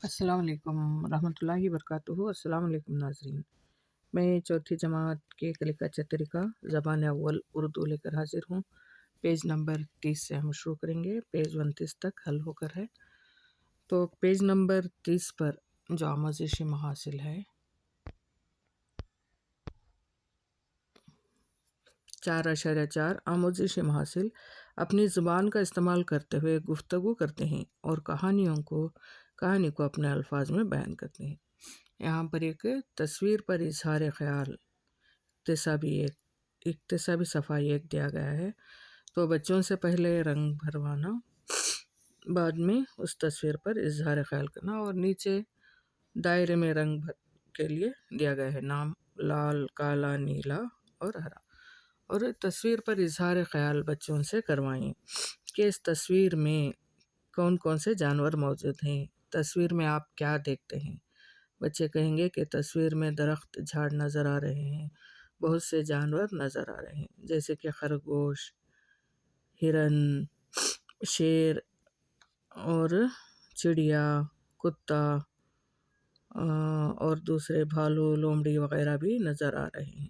अस्सलाम वालेकुम रहमतुल्लाहि वबरकातुहू। अस्सलाम वालेकुम नाज़रीन। मैं चौथी जमात के कलिका चतरिका ज़बान अव्वल उर्दू लेकर हाजिर हूँ। पेज नंबर 30 से हम शुरू करेंगे। पेज 29 तक हल होकर है। तो पेज नंबर 30 पर जो आमोज़िशी महासिल है 4.4 आमोज़िशी महासिल अपनी ज़ुबान का इस्तेमाल करते हुए गुफ्तगू करते हैं और कहानी को अपने अल्फाज में बयान करते हैं। यहाँ पर एक तस्वीर पर इजहार ख्याल इक्तिसाबी सफ़ाई एक दिया गया है। तो बच्चों से पहले रंग भरवाना, बाद में उस तस्वीर पर इजहार ख्याल करना और नीचे दायरे में रंग भर के लिए दिया गया है नाम लाल, काला, नीला और हरा। और तस्वीर पर इजहार ख्याल बच्चों से करवाएं कि इस तस्वीर में कौन कौन से जानवर मौजूद हैं। तस्वीर में आप क्या देखते हैं? बच्चे कहेंगे कि तस्वीर में दरख्त, झाड़ नज़र आ रहे हैं, बहुत से जानवर नज़र आ रहे हैं, जैसे कि खरगोश, हिरन, शेर और चिड़िया, कुत्ता और दूसरे भालू, लोमड़ी वगैरह भी नज़र आ रहे हैं।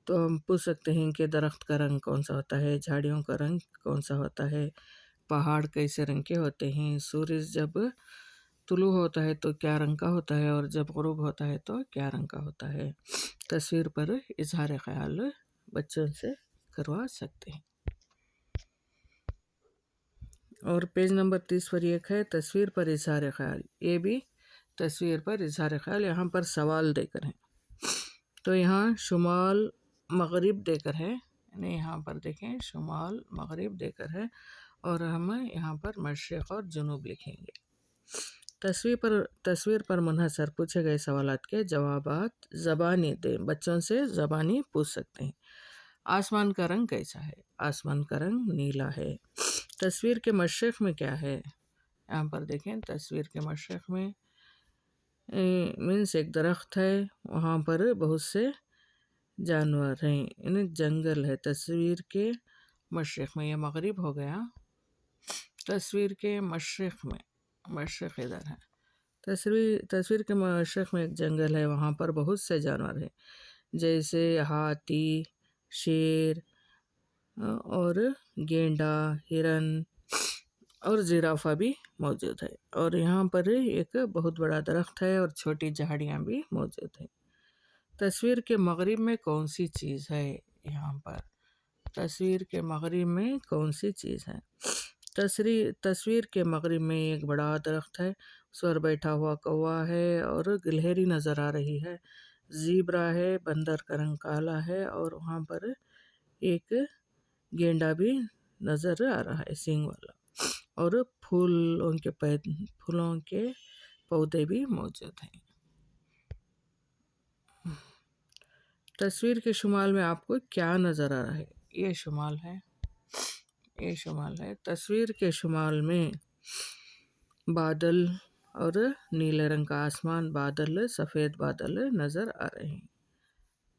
तो हम पूछ सकते हैं कि दरख्त का रंग कौन सा होता है, झाड़ियों का रंग कौन सा होता है, पहाड़ कैसे रंग के होते हैं, सूरज जब तुलू होता है तो क्या रंग का होता है और जब गुरूब होता है तो क्या रंग का होता है। तस्वीर पर इजहार ख्याल बच्चों से करवा सकते हैं। और पेज नंबर 30 पर एक है तस्वीर पर इजहार ख्याल। ये भी तस्वीर पर इजहार ख्याल यहाँ पर सवाल देकर है। तो यहाँ शुमाल मगरिब देकर है, यानी यहाँ पर देखें शुमाल मगरिब देकर है और हम यहाँ पर मशरिक़ और जुनूब लिखेंगे। तस्वीर पर मुनहसर पूछे गए सवालात के जवाबात ज़बानी दें। बच्चों से ज़बानी पूछ सकते हैं। आसमान का रंग कैसा है? आसमान का रंग नीला है। तस्वीर के मशरिक़ में क्या है? यहाँ पर देखें तस्वीर के मशरिक़ में मीन्स एक दरख्त है, वहाँ पर बहुत से जानवर हैं, यानी जंगल है। तस्वीर के मशरिक़ में, यह मगरिब हो गया। तस्वीर के मशरिक़ में, मशरिक़ इधर है। तस्वीर के मशरिक़ में एक जंगल है, वहाँ पर बहुत से जानवर हैं, जैसे हाथी, शेर और गेंडा, हिरन और जिराफ़ा भी मौजूद है। और यहाँ पर एक बहुत बड़ा दरख्त है और छोटी झाड़ियाँ भी मौजूद हैं। तस्वीर के मगरिब में कौन सी चीज़ है? यहाँ पर तस्वीर के मगरिब में कौन सी चीज़ है? तस्वीर के मगरिब में एक बड़ा दरख्त है, उस पर बैठा हुआ कौवा है और गिलहरी नज़र आ रही है। ज़ीब्रा है, बंदर का रंग काला है और वहाँ पर एक गेंडा भी नज़र आ रहा है सींग वाला, और फूलों के पौधे भी मौजूद हैं। तस्वीर के शुमाल में आपको क्या नज़र आ रहा है? ये शुमाल है, ये शुमाल है। तस्वीर के शुमाल में बादल और नीले रंग का आसमान, बादल, सफ़ेद बादल नज़र आ रहे हैं।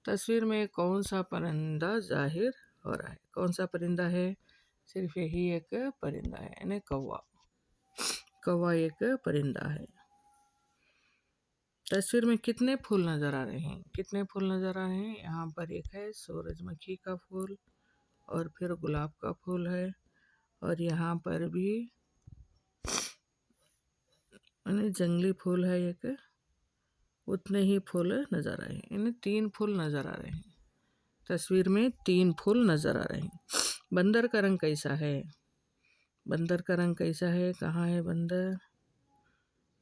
तस्वीर में कौन सा परिंदा ज़ाहिर हो रहा है? कौन सा परिंदा है? सिर्फ यही एक परिंदा है, यानी कौवा। कौवा एक परिंदा है। तस्वीर में कितने फूल नज़र आ रहे हैं? कितने फूल नज़र आ रहे हैं? यहाँ पर एक है सूरजमुखी का फूल और फिर गुलाब का फूल है, और यहाँ पर भी यानी जंगली फूल है एक, उतने ही फूल नज़र आ रहे हैं, यानी 3 फूल नज़र आ रहे हैं। तस्वीर में 3 फूल नज़र आ रहे हैं। बंदर का रंग कैसा है? बंदर का रंग कैसा है? कहाँ है बंदर?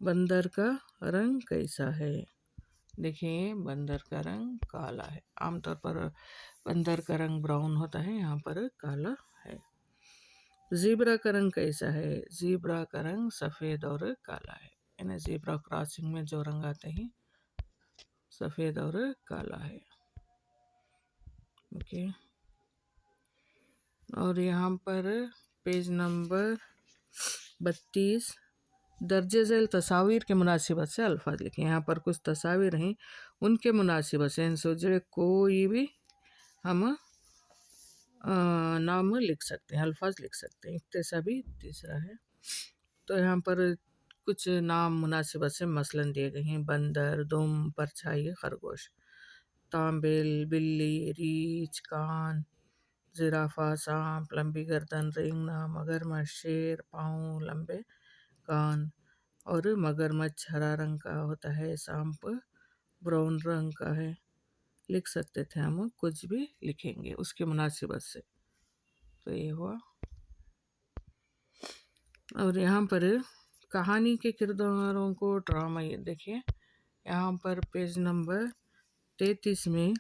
बंदर का रंग कैसा है? देखिए बंदर का रंग काला है। आमतौर पर बंदर का रंग ब्राउन होता है, यहाँ पर काला है। ज़ीब्रा का रंग कैसा है? ज़ीब्रा का रंग सफ़ेद और काला है, यानी ज़ीब्रा क्रॉसिंग में जो रंग आते हैं सफ़ेद और काला है। ओके। और यहाँ पर पेज नंबर 32 दर्जे झैल तस्वीर के मुनासिबत से अल्फाज लिखें। यहाँ पर कुछ तस्वीर हैं, उनके मुनासिबत से सोचे कोई भी हम नाम लिख सकते हैं, अल्फाज लिख सकते हैं। इक्तिसाबी तीसरा है। तो यहाँ पर कुछ नाम मुनासिबत से मसलन दिए गए हैं: बंदर, दुम, परछाई, खरगोश। तांबेल, बिल्ली, रीछ, कान, जिराफा, सांप, लंबी गर्दन, रेंगना, मगरमच्छ, शेर, पाँव लंबे, कान। और मगरमच्छ हरा रंग का होता है, सांप ब्राउन रंग का है। लिख सकते थे, हम कुछ भी लिखेंगे उसके मुनासिबत से। तो ये हुआ। और यहाँ पर कहानी के किरदारों को ड्रामा, ये देखिए यहाँ पर पेज नंबर 33 में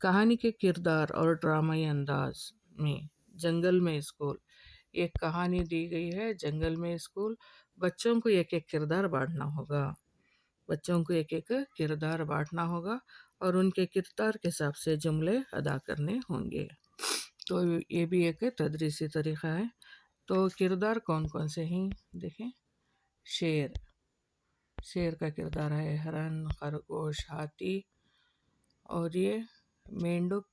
कहानी के किरदार और ड्रामाई अंदाज में जंगल में स्कूल, एक कहानी दी गई है। जंगल में स्कूल, बच्चों को एक एक किरदार बांटना होगा। बच्चों को एक एक किरदार बांटना होगा और उनके किरदार के हिसाब से जुमले अदा करने होंगे। तो ये भी एक तदरीसी तरीक़ा है। तो किरदार कौन कौन से हैं देखें। शेर, शेर का किरदार है हरन, खरगोश, हाथी, और ये मेंढक,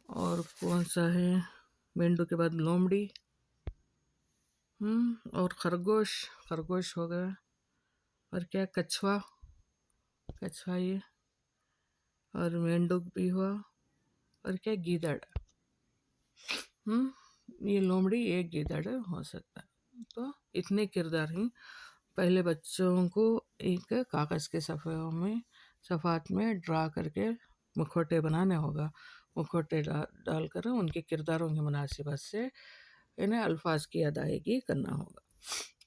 और कौन सा है, मेंढक के बाद लोमड़ी, और खरगोश, खरगोश हो गया। और क्या, कछुआ, कछुआ ये, और मेंढक भी हुआ। और क्या, गीदड़, ये लोमड़ी, एक गीदड़ हो सकता है। तो इतने किरदार हैं। पहले बच्चों को एक कागज़ के सफ़ात में ड्रा करके मुखौटे बनाने होगा। मुखौटे डालकर उनके किरदारों की मुनासिबत से इन्हें अल्फाज की अदायगी करना होगा।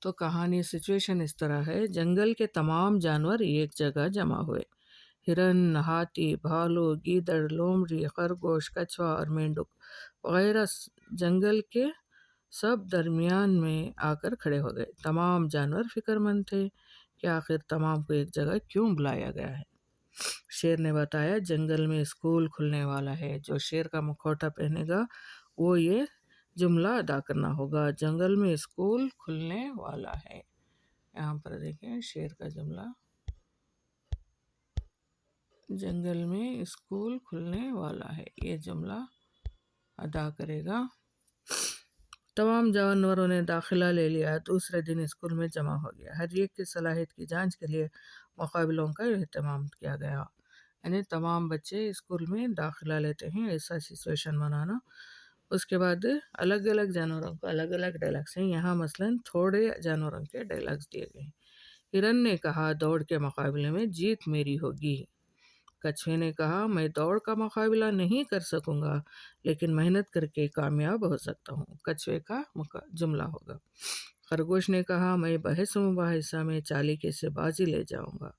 तो कहानी सिचुएशन इस तरह है: जंगल के तमाम जानवर एक जगह जमा हुए। हिरन, हाथी, भालू, गीदड़, लोमड़ी, खरगोश, कछुआ और मेंढक वगैरह जंगल के सब दरमियान में आकर खड़े हो गए। तमाम जानवर फिक्रमंद थे कि आखिर तमाम को एक जगह क्यों बुलाया गया है। शेर ने बताया, जंगल में स्कूल खुलने वाला है। जो शेर का मुखौटा पहनेगा वो ये जुमला अदा करना होगा: जंगल में स्कूल खुलने वाला है। यहाँ पर देखें शेर का जुमला, जंगल में स्कूल खुलने वाला है, ये जुमला अदा करेगा। तमाम जानवरों ने दाखिला ले लिया। दूसरे दिन स्कूल में जमा हो गया। हर एक की सलाहियत की जांच के लिए मुकाबलों का अहतमाम किया गया। यानी तमाम बच्चे स्कूल में दाखिला लेते हैं, ऐसा सिचुएशन बनाना। उसके बाद अलग अलग जानवरों को अलग अलग डायलॉग्स हैं। यहाँ मसलन थोड़े जानवरों के डायलॉग्स दिए गए। हिरन ने कहा, दौड़ के मुकाबले में जीत मेरी होगी। कछुए ने कहा, मैं दौड़ का मुकाबला नहीं कर सकूंगा, लेकिन मेहनत करके कामयाब हो सकता हूँ। कछुए का जुमला होगा। खरगोश ने कहा, मैं बहस मुबाहिसा में चालाकी से बाजी ले जाऊंगा।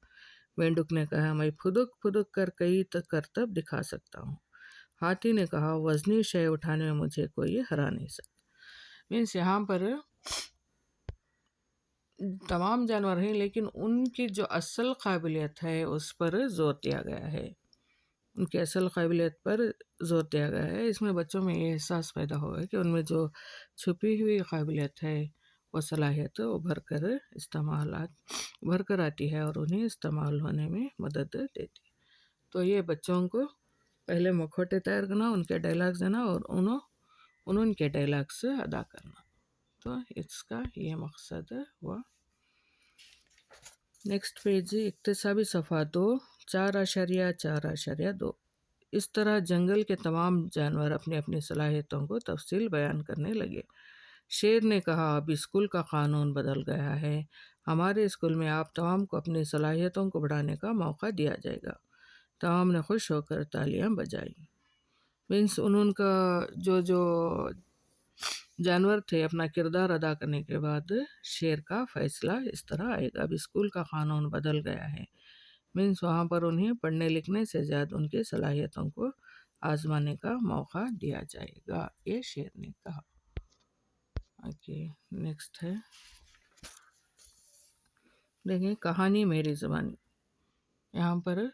मेंढक ने कहा, मैं फुदुक फुदुक कर कई करतब दिखा सकता हूँ। हाथी ने कहा, वजनी शय उठाने में मुझे कोई हरा नहीं सकता। मीन्स यहाँ पर तमाम जानवर हैं, लेकिन उनकी जो असल काबिलियत है उस पर ज़ोर दिया गया है। उनकी असल काबिलियत पर ज़ोर दिया गया है। इसमें बच्चों में ये एहसास पैदा होगा कि उनमें जो छुपी हुई काबिलियत है, वो सलाहियत उभर कर आती है और उन्हें इस्तेमाल होने में मदद देती है। तो ये बच्चों को पहले मुखौटे तैयार करना, उनके डायलॉग्स देना और उनके डायलॉग्स अदा करना। तो इसका ये मकसद हुआ। नेक्स्ट पेज, इक्तिसाबी सफ़ा 2, 4.4.2। इस तरह जंगल के तमाम जानवर अपनी अपनी सलाहियतों को तफसील बयान करने लगे। शेर ने कहा, अब स्कूल का कानून बदल गया है। हमारे स्कूल में आप तमाम को अपनी सलाहियतों को बढ़ाने का मौका दिया जाएगा। तमाम ने खुश होकर तालियां बजाई। मीन्स उनका जो जानवर थे अपना किरदार अदा करने के बाद शेर का फैसला इस तरह आएगा: अब स्कूल का कानून बदल गया है। मीन्स वहाँ पर उन्हें पढ़ने लिखने से ज़्यादा उनकी सलाहियतों को आजमाने का मौका दिया जाएगा, ये शेर ने कहा। ओके, नेक्स्ट है, देखें कहानी मेरी ज़बानी। यहाँ पर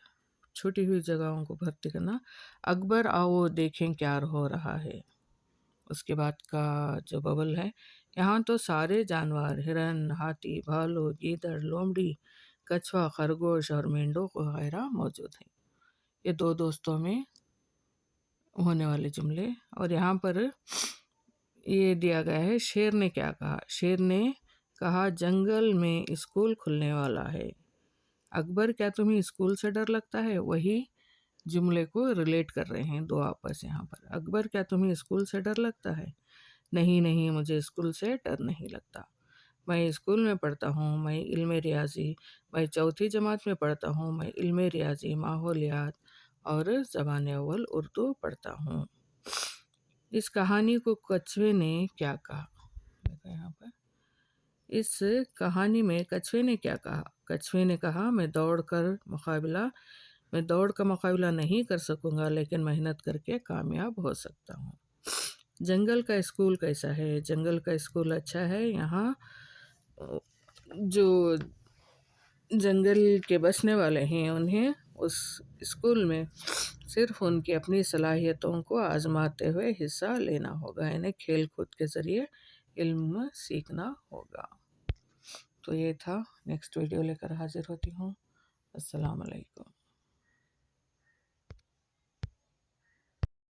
छूटी हुई जगहों को भर्ती करना। अकबर आओ देखें क्या हो रहा है। उसके बाद का जो बबल है, यहाँ तो सारे जानवर हिरन, हाथी, भालू, गीदड़, लोमड़ी, कछुआ, खरगोश और मेंढक वगैरह मौजूद हैं। ये दो दोस्तों में होने वाले जुमले। और यहाँ पर ये दिया गया है, शेर ने क्या कहा। शेर ने کہا جنگل میں اسکول کھلنے والا ہے۔ اکبر کیا تمہیں اسکول سے ڈر لگتا ہے؟ وہی جملے کو ریلیٹ کر رہے ہیں دو آپس یہاں پر۔ اکبر کیا تمہیں اسکول سے ڈر لگتا ہے؟ نہیں نہیں، مجھے اسکول سے ڈر نہیں لگتا، میں اسکول میں پڑھتا ہوں، میں علم ریاضی، میں چوتھی جماعت میں پڑھتا ہوں، میں علم ریاضی، ماحولیات اور زبان اول اردو پڑھتا ہوں۔ اس کہانی کو کچھوے نے کیا کہا؟ یہاں پر اس کہانی میں کچھوے نے کیا کہا؟ کچھوے نے کہا میں دوڑ کا مقابلہ نہیں کر سکوں گا، لیکن محنت کر کے کامیاب ہو سکتا ہوں۔ جنگل کا اسکول کیسا ہے؟ جنگل کا اسکول اچھا ہے۔ یہاں جو جنگل کے بسنے والے ہیں انہیں اس اسکول میں صرف ان کی اپنی صلاحیتوں کو آزماتے ہوئے حصہ لینا ہوگا، یعنی کھیل کود کے ذریعے علم سیکھنا ہوگا۔ تو یہ تھا، نیکسٹ ویڈیو لے کر حاضر ہوتی ہوں۔ السلام علیکم۔